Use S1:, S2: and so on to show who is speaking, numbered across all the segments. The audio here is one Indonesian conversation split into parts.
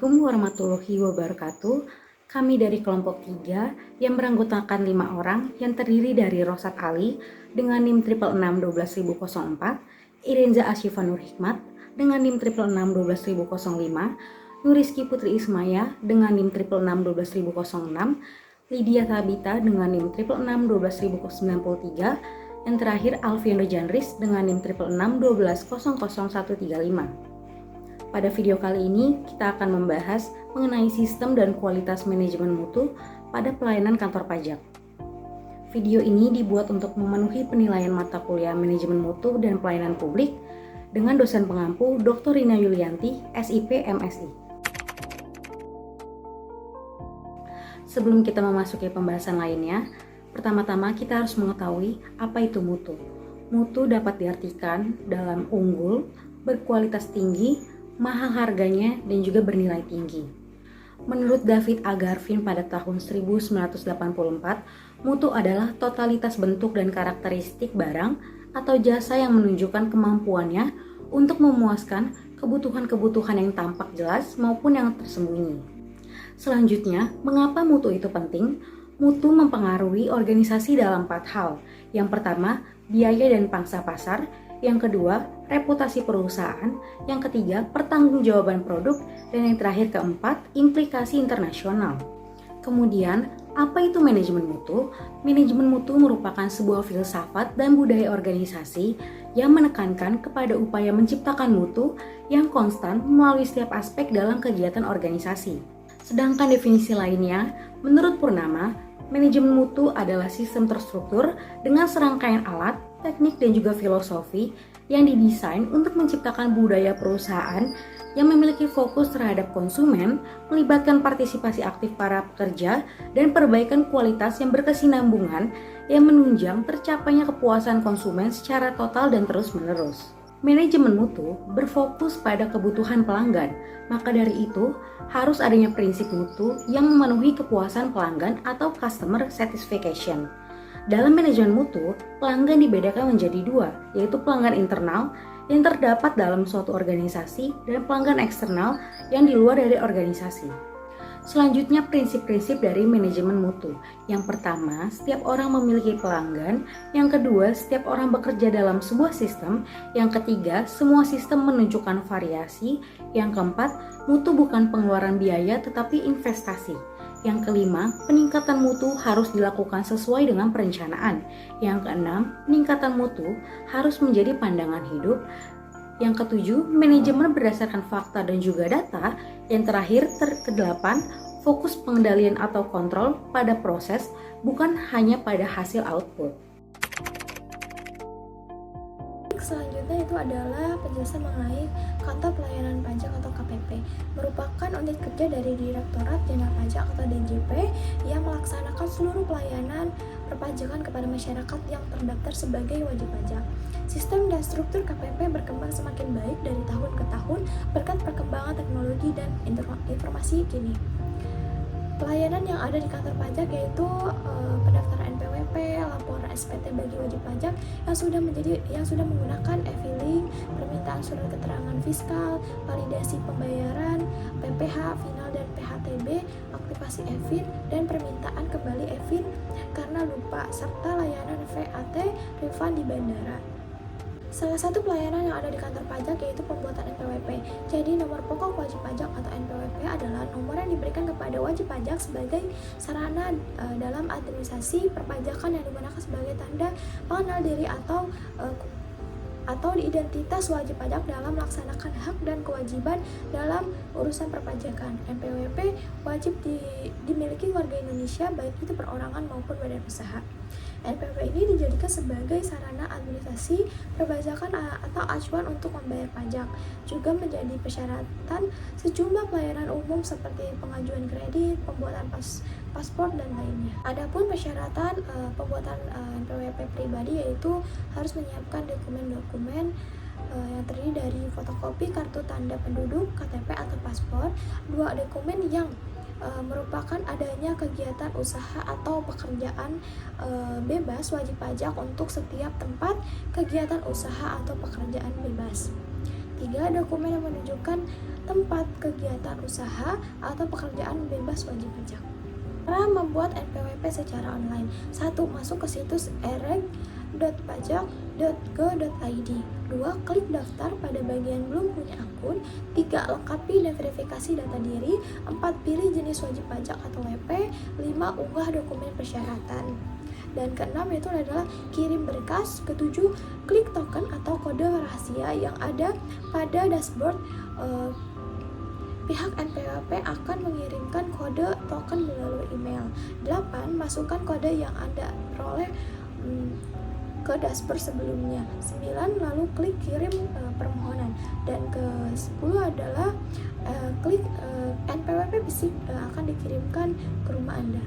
S1: Assalamualaikum warahmatullahi wabarakatuh. Kami dari kelompok 3 yang beranggotakan 5 orang yang terdiri dari Rosat Ali dengan NIM 666 12004, Irenza Asyifa Nur Hikmat dengan NIM 666 12005, Nuriski Putri Ismaya dengan NIM 666 12006, Lydia Tabita dengan NIM 666 12093, yang terakhir Alfiando Janris dengan NIM 666 1200135. Pada video kali ini, kita akan membahas mengenai sistem dan kualitas manajemen mutu pada pelayanan kantor pajak. Video ini dibuat untuk memenuhi penilaian mata kuliah manajemen mutu dan pelayanan publik dengan dosen pengampu Dr. Rina Yulianti, SIP MSI. Sebelum kita memasuki pembahasan lainnya, pertama-tama kita harus mengetahui apa itu mutu. Mutu dapat diartikan dalam unggul, berkualitas tinggi, mahal harganya, dan juga bernilai tinggi. Menurut David A. Garvin pada tahun 1984, mutu adalah totalitas bentuk dan karakteristik barang atau jasa yang menunjukkan kemampuannya untuk memuaskan kebutuhan-kebutuhan yang tampak jelas maupun yang tersembunyi. Selanjutnya, mengapa mutu itu penting? Mutu mempengaruhi organisasi dalam 4 hal. Yang pertama, biaya dan pangsa pasar. Yang kedua, reputasi perusahaan. Yang ketiga, pertanggungjawaban produk. Dan yang terakhir keempat, implikasi internasional. Kemudian, apa itu manajemen mutu? Manajemen mutu merupakan sebuah filsafat dan budaya organisasi yang menekankan kepada upaya menciptakan mutu yang konstan melalui setiap aspek dalam kegiatan organisasi. Sedangkan definisi lainnya, menurut Purnama, manajemen mutu adalah sistem terstruktur dengan serangkaian alat, teknik, dan juga filosofi yang didesain untuk menciptakan budaya perusahaan yang memiliki fokus terhadap konsumen, melibatkan partisipasi aktif para pekerja, dan perbaikan kualitas yang berkesinambungan yang menunjang tercapainya kepuasan konsumen secara total dan terus-menerus. Manajemen mutu berfokus pada kebutuhan pelanggan, maka dari itu harus adanya prinsip mutu yang memenuhi kepuasan pelanggan atau customer satisfaction. Dalam manajemen mutu, pelanggan dibedakan menjadi 2, yaitu pelanggan internal yang terdapat dalam suatu organisasi dan pelanggan eksternal yang di luar dari organisasi. Selanjutnya, prinsip-prinsip dari manajemen mutu. Yang pertama, setiap orang memiliki pelanggan. Yang kedua, setiap orang bekerja dalam sebuah sistem. Yang ketiga, semua sistem menunjukkan variasi. Yang keempat, mutu bukan pengeluaran biaya tetapi investasi. Yang kelima, peningkatan mutu harus dilakukan sesuai dengan perencanaan. Yang keenam, peningkatan mutu harus menjadi pandangan hidup. Yang ketujuh, manajemen berdasarkan fakta dan juga data. Yang terakhir, kedelapan, fokus pengendalian atau kontrol pada proses, bukan hanya pada hasil output.
S2: Selanjutnya itu adalah penjelasan mengenai Kantor Pelayanan Pajak atau KPP, merupakan unit kerja dari Direktorat Jenderal Pajak atau DJP yang melaksanakan seluruh pelayanan perpajakan kepada masyarakat yang terdaftar sebagai wajib pajak. Sistem dan struktur KPP berkembang semakin baik dari tahun ke tahun berkat perkembangan teknologi dan informasi kini. Pelayanan yang ada di kantor pajak yaitu pendaftaran NPWP, laporan SPT bagi wajib pajak yang sudah menggunakan e-filing, permintaan surat keterangan fiskal, validasi pembayaran, PPh final dan PHTB, aktivasi e-fin dan permintaan kembali e-fin karena lupa, serta layanan VAT refund di bandara. Salah satu pelayanan yang ada di kantor pajak yaitu pembuatan NPWP. Jadi nomor pokok wajib pajak atau NPWP adalah nomor yang diberikan kepada wajib pajak sebagai sarana dalam administrasi perpajakan yang digunakan sebagai tanda pengenal diri atau identitas wajib pajak dalam melaksanakan hak dan kewajiban dalam urusan perpajakan. NPWP wajib dimiliki warga Indonesia baik itu perorangan maupun badan usaha. NPWP ini dijadikan sebagai sarana administrasi perpajakan atau acuan untuk membayar pajak, juga menjadi persyaratan sejumlah pelayanan umum seperti pengajuan kredit, pembuatan paspor dan lainnya. Adapun persyaratan pembuatan NPWP pribadi yaitu harus menyiapkan dokumen-dokumen yang terdiri dari fotokopi kartu tanda penduduk, KTP atau paspor, 2 dokumen yang merupakan adanya kegiatan usaha atau pekerjaan bebas wajib pajak untuk setiap tempat kegiatan usaha atau pekerjaan bebas. ketiga, dokumen yang menunjukkan tempat kegiatan usaha atau pekerjaan bebas wajib pajak. Cara membuat NPWP secara online. 1. Masuk ke situs erek.pajak.go.id. 2. Klik daftar pada bagian belum punya akun. 3. Lengkapi dan verifikasi data diri. 4. Pilih jenis wajib pajak atau WP. 5. Unggah dokumen persyaratan. Dan keenam itu adalah kirim berkas. Ketujuh, klik token atau kode rahasia yang ada pada dashboard. Pihak NPWP akan mengirimkan kode token melalui email. 8. Masukkan kode yang Anda peroleh ke dashboard sebelumnya. 9. Lalu klik kirim permohonan. Dan ke-10 adalah klik NPWP fisik akan dikirimkan ke rumah Anda.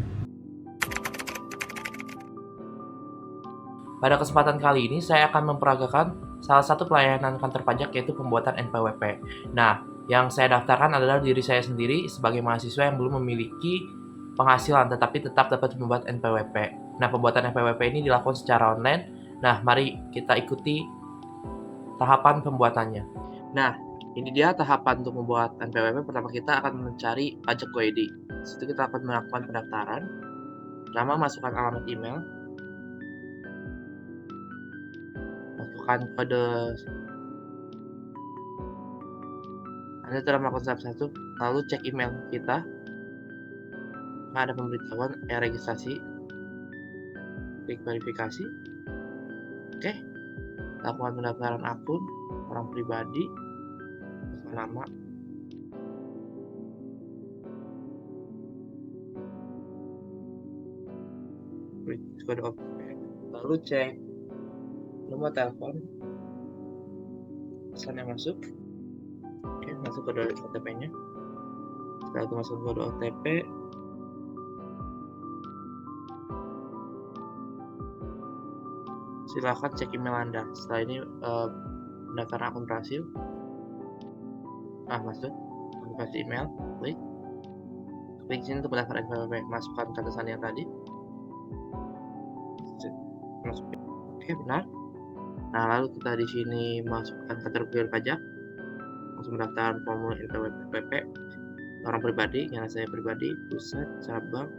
S3: Pada kesempatan kali ini saya akan memperagakan salah satu pelayanan kantor pajak, yaitu pembuatan NPWP. Nah, yang saya daftarkan adalah diri saya sendiri sebagai mahasiswa yang belum memiliki penghasilan tetapi tetap dapat membuat NPWP. Nah, pembuatan NPWP ini dilakukan secara online. Nah, mari kita ikuti tahapan pembuatannya. Nah, ini dia tahapan untuk membuat NPWP. Pertama, kita akan mencari pajak Go.id. Di situ kita akan melakukan pendaftaran. Pertama, masukkan alamat email. Masukkan kode. Anda telah melakukan tahap 1, lalu cek email kita. Ada pemberitahuan registrasi. Klik verifikasi. Oke. Lakukan pendaftaran akun orang pribadi. Masukkan nama. Klik kode OTP. Lalu cek nomor telepon pesan yang masuk. Oke, masuk kode OTP-nya. Setelah itu masuk kode OTP, silakan cek email Anda. Setelah ini pendaftaran akun berhasil. Masuk aplikasi email, klik sini untuk mendaftar NPWP. Masukkan kata sandi yang tadi. Masukin. Oke, benar. Nah, lalu kita di sini masukkan kategori pajak. Langsung mendaftar formulir NPWP orang pribadi, yang saya pribadi, pusat, cabang.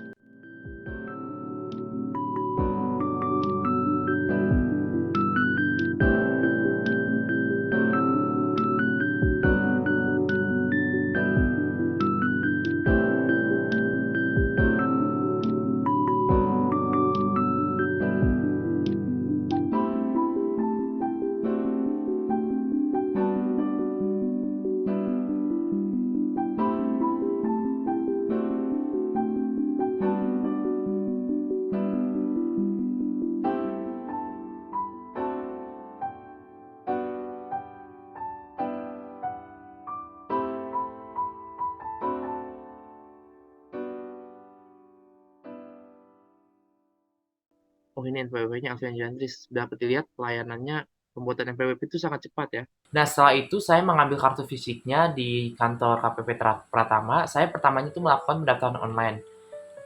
S3: Oh, ini NPWP-nya Alfian Jandris. Dapat dilihat pelayanannya, pembuatan NPWP itu sangat cepat ya. Nah, setelah itu saya mengambil kartu fisiknya di kantor KPP Pratama. Saya pertamanya itu melakukan pendaftaran online,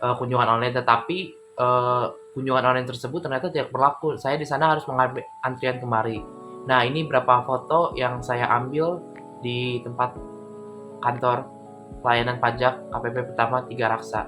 S3: kunjungan online, tetapi kunjungan online tersebut ternyata tidak berlaku. Saya di sana harus mengambil antrian kemari. Nah, ini beberapa foto yang saya ambil di tempat kantor pelayanan pajak KPP Pratama 3 Raksa.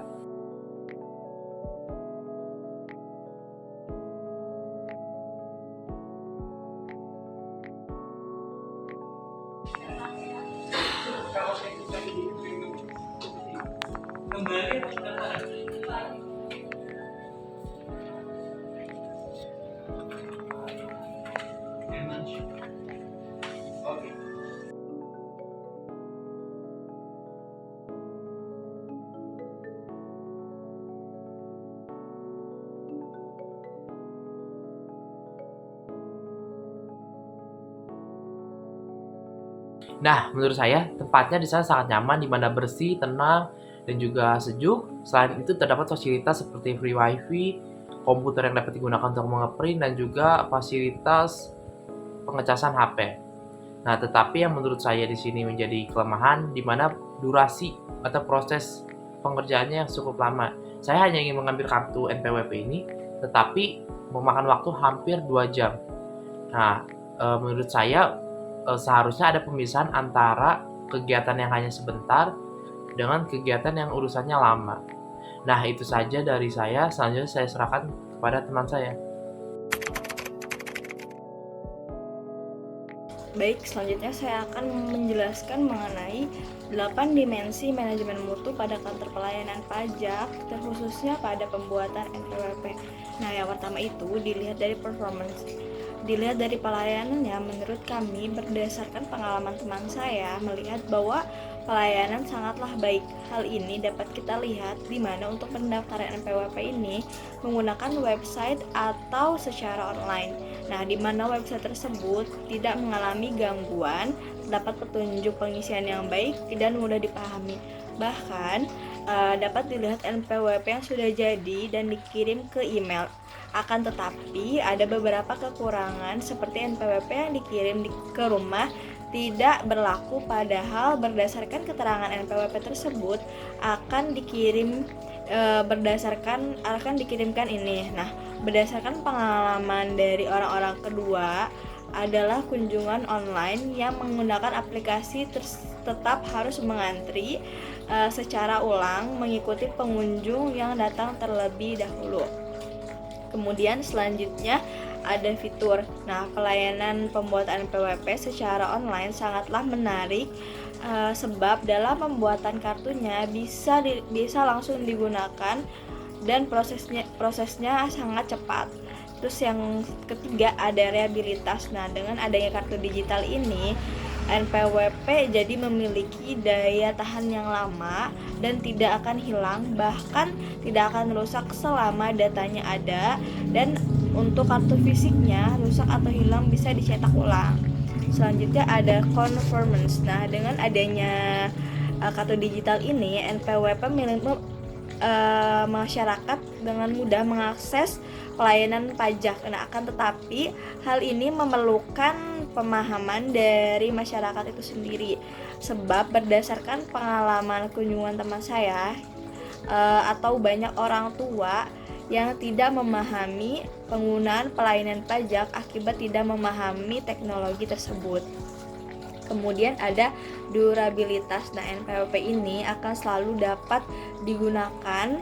S3: Nah, menurut saya tempatnya di sana sangat nyaman, di mana bersih, tenang, dan juga sejuk. Selain itu terdapat fasilitas seperti free wifi, komputer yang dapat digunakan untuk mengeprint, dan juga fasilitas pengecasan HP. Nah, tetapi yang menurut saya di sini menjadi kelemahan, di mana durasi atau proses pengerjaannya yang cukup lama. Saya hanya ingin mengambil kartu NPWP ini, tetapi memakan waktu hampir 2 jam. Nah, menurut saya seharusnya ada pemisahan antara kegiatan yang hanya sebentar dengan kegiatan yang urusannya lama. Nah, itu saja dari saya. Selanjutnya saya serahkan kepada teman saya.
S4: Baik, selanjutnya saya akan menjelaskan mengenai 8 dimensi manajemen mutu pada kantor pelayanan pajak, terkhususnya pada pembuatan NPWP. Nah, yang pertama itu dilihat dari performance. Dilihat dari pelayanannya, menurut kami berdasarkan pengalaman teman saya melihat bahwa pelayanan sangatlah baik. Hal ini dapat kita lihat di mana untuk pendaftaran NPWP ini menggunakan website atau secara online. Nah, di mana website tersebut tidak mengalami gangguan, dapat petunjuk pengisian yang baik dan mudah dipahami. Bahkan dapat dilihat NPWP yang sudah jadi dan dikirim ke email. Akan tetapi ada beberapa kekurangan seperti NPWP yang dikirim ke rumah tidak berlaku, padahal berdasarkan keterangan NPWP tersebut akan dikirimkan ini. Nah, berdasarkan pengalaman dari orang-orang kedua adalah kunjungan online yang menggunakan aplikasi tetap harus mengantri secara ulang mengikuti pengunjung yang datang terlebih dahulu. Kemudian selanjutnya ada fitur. Nah, pelayanan pembuatan NPWP secara online sangatlah menarik sebab dalam pembuatan kartunya bisa langsung digunakan dan prosesnya sangat cepat. Terus yang ketiga ada reliabilitas. Nah, dengan adanya kartu digital ini NPWP jadi memiliki daya tahan yang lama dan tidak akan hilang, bahkan tidak akan rusak selama datanya ada, dan untuk kartu fisiknya rusak atau hilang bisa dicetak ulang. Selanjutnya ada conformance. Nah, dengan adanya kartu digital ini NPWP masyarakat dengan mudah mengakses pelayanan pajak. Nah, akan tetapi hal ini memerlukan pemahaman dari masyarakat itu sendiri, sebab berdasarkan pengalaman kunjungan teman saya atau banyak orang tua yang tidak memahami penggunaan pelayanan pajak akibat tidak memahami teknologi tersebut. Kemudian ada durabilitas. Nah, NPWP ini akan selalu dapat digunakan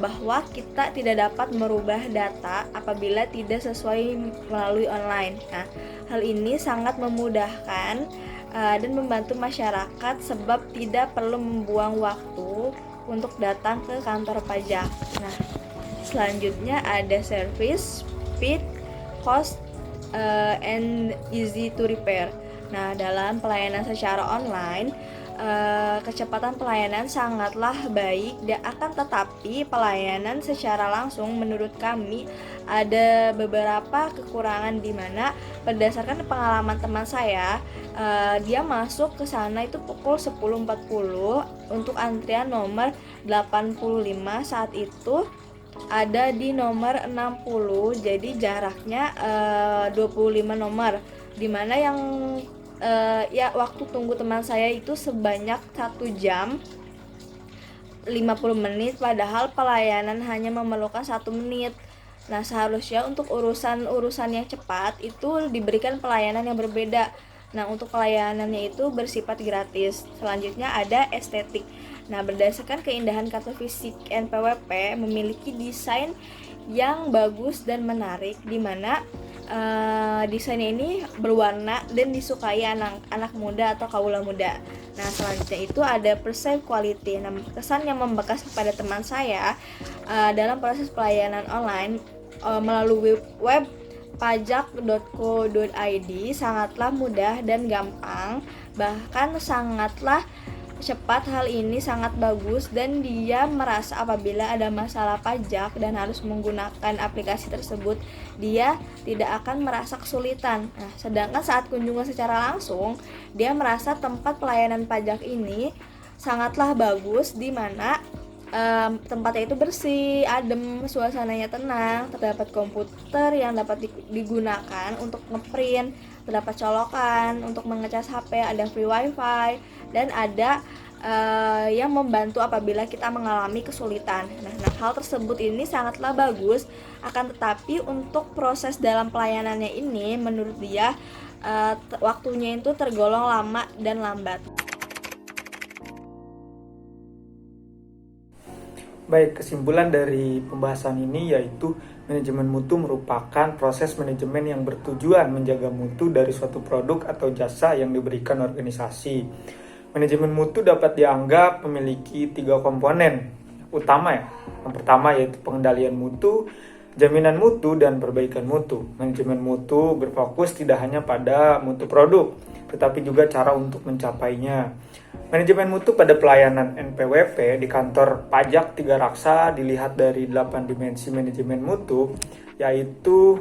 S4: bahwa kita tidak dapat merubah data apabila tidak sesuai melalui online. Nah, hal ini sangat memudahkan dan membantu masyarakat sebab tidak perlu membuang waktu untuk datang ke kantor pajak. Nah, selanjutnya ada service, speed, cost, and easy to repair. Nah, dalam pelayanan secara online, kecepatan pelayanan sangatlah baik, akan tetapi pelayanan secara langsung menurut kami ada beberapa kekurangan di mana berdasarkan pengalaman teman saya, dia masuk ke sana itu pukul 10.40 untuk antrian nomor 85, saat itu ada di nomor 60, jadi jaraknya 25 nomor, dimana yang waktu tunggu teman saya itu sebanyak 1 jam 50 menit, padahal pelayanan hanya memerlukan 1 menit. Nah, seharusnya untuk urusan yang cepat itu diberikan pelayanan yang berbeda. Nah, untuk pelayanannya itu bersifat gratis. Selanjutnya ada estetik. Nah, berdasarkan keindahan kartu fisik NPWP memiliki desain yang bagus dan menarik, di mana desain ini berwarna dan disukai anak muda atau kaula muda. Nah, selanjutnya itu ada perceived quality. Nah, kesan yang membekas kepada teman saya dalam proses pelayanan online melalui web pajak.co.id sangatlah mudah dan gampang, bahkan sangatlah cepat. Hal ini sangat bagus dan dia merasa apabila ada masalah pajak dan harus menggunakan aplikasi tersebut, dia tidak akan merasa kesulitan. Nah, sedangkan saat kunjungan secara langsung, dia merasa tempat pelayanan pajak ini sangatlah bagus, di mana tempatnya itu bersih, adem, suasananya tenang, terdapat komputer yang dapat digunakan untuk ngeprint, terdapat colokan untuk mengecas HP, ada free wifi, dan ada yang membantu apabila kita mengalami kesulitan. Nah, hal tersebut ini sangatlah bagus, akan tetapi untuk proses dalam pelayanannya ini menurut dia waktunya itu tergolong lama dan lambat.
S5: Baik, kesimpulan dari pembahasan ini yaitu manajemen mutu merupakan proses manajemen yang bertujuan menjaga mutu dari suatu produk atau jasa yang diberikan organisasi. Manajemen mutu dapat dianggap memiliki 3 komponen utama ya. Yang pertama yaitu pengendalian mutu, jaminan mutu, dan perbaikan mutu. Manajemen mutu berfokus tidak hanya pada mutu produk, tetapi juga cara untuk mencapainya. Manajemen mutu pada pelayanan NPWP di kantor pajak Tiga Raksa dilihat dari 8 dimensi manajemen mutu, yaitu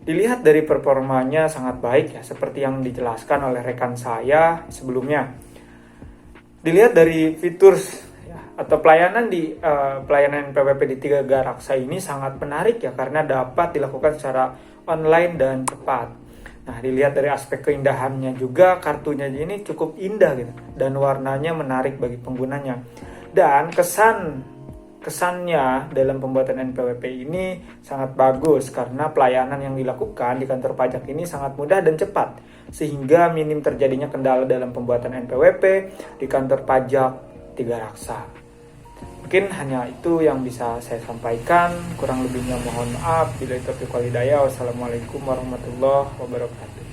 S5: dilihat dari performanya sangat baik ya, seperti yang dijelaskan oleh rekan saya sebelumnya. Dilihat dari fitur ya, atau pelayanan di pelayanan NPWP di Tiga Raksa ini sangat menarik ya, karena dapat dilakukan secara online dan cepat. Nah, dilihat dari aspek keindahannya juga, kartunya ini cukup indah gitu, dan warnanya menarik bagi penggunanya. Dan kesannya dalam pembuatan NPWP ini sangat bagus karena pelayanan yang dilakukan di kantor pajak ini sangat mudah dan cepat, sehingga minim terjadinya kendala dalam pembuatan NPWP di kantor pajak Tiga Raksa. Mungkin hanya itu yang bisa saya sampaikan, kurang lebihnya mohon maaf. Bila taufiq wal hidayah. Wassalamualaikum warahmatullahi wabarakatuh.